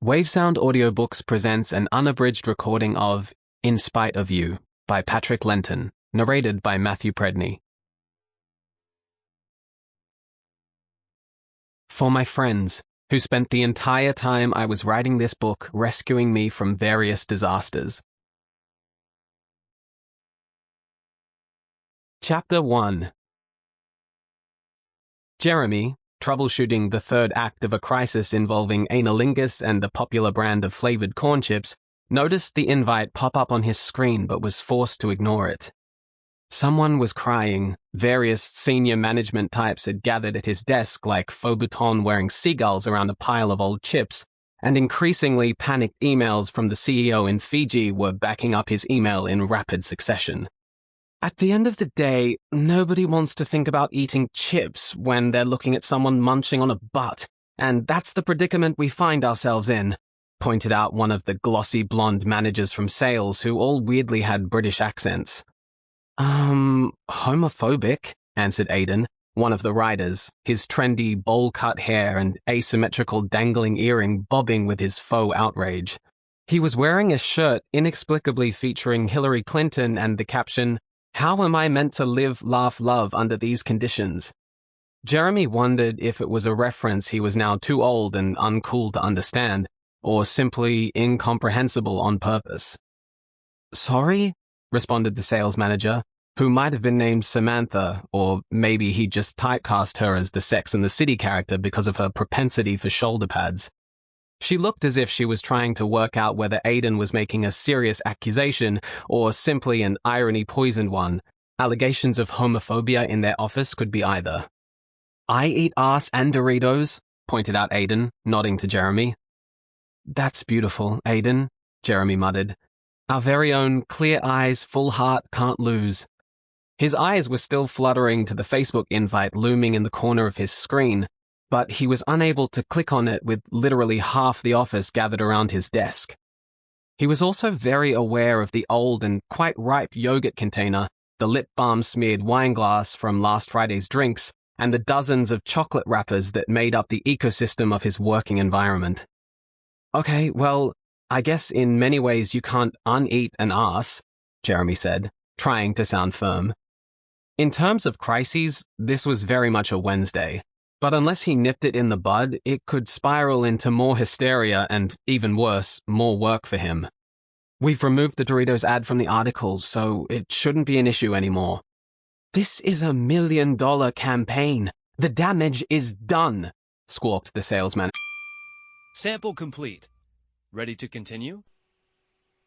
Wavesound Audiobooks presents an unabridged recording of In Spite of You by Patrick Lenton, narrated by Matthew Predny. For my friends, who spent the entire time I was writing this book rescuing me from various disasters. Chapter 1. Jeremy, troubleshooting the third act of a crisis involving analingus and a popular brand of flavored corn chips, noticed the invite pop up on his screen but was forced to ignore it. Someone was crying, various senior management types had gathered at his desk like Faubourton wearing seagulls around a pile of old chips, and increasingly panicked emails from the CEO in Fiji were backing up his email in rapid succession. At the end of the day, nobody wants to think about eating chips when they're looking at someone munching on a butt, and that's the predicament we find ourselves in, pointed out one of the glossy blonde managers from sales who all weirdly had British accents. Homophobic, answered Aidan, one of the writers, his trendy bowl-cut hair and asymmetrical dangling earring bobbing with his faux outrage. He was wearing a shirt inexplicably featuring Hillary Clinton and the caption, "How am I meant to live, laugh, love under these conditions?" Jeremy wondered if it was a reference he was now too old and uncool to understand, or simply incomprehensible on purpose. "Sorry?" responded the sales manager, who might have been named Samantha, or maybe he just typecast her as the Sex and the City character because of her propensity for shoulder pads. She looked as if she was trying to work out whether Aidan was making a serious accusation or simply an irony-poisoned one. Allegations of homophobia in their office could be either. "I eat ass and Doritos," pointed out Aidan, nodding to Jeremy. "That's beautiful, Aidan," Jeremy muttered. "Our very own clear eyes, full heart, can't lose." His eyes were still fluttering to the Facebook invite looming in the corner of his screen, but he was unable to click on it with literally half the office gathered around his desk. He was also very aware of the old and quite ripe yogurt container, the lip balm-smeared wine glass from last Friday's drinks, and the dozens of chocolate wrappers that made up the ecosystem of his working environment. "Okay, well, I guess in many ways you can't uneat an ass," Jeremy said, trying to sound firm. In terms of crises, this was very much a Wednesday. But unless he nipped it in the bud, it could spiral into more hysteria and, even worse, more work for him. "We've removed the Doritos ad from the article, so it shouldn't be an issue anymore." "This is $1 million campaign. The damage is done," squawked the salesman. Sample complete. Ready to continue?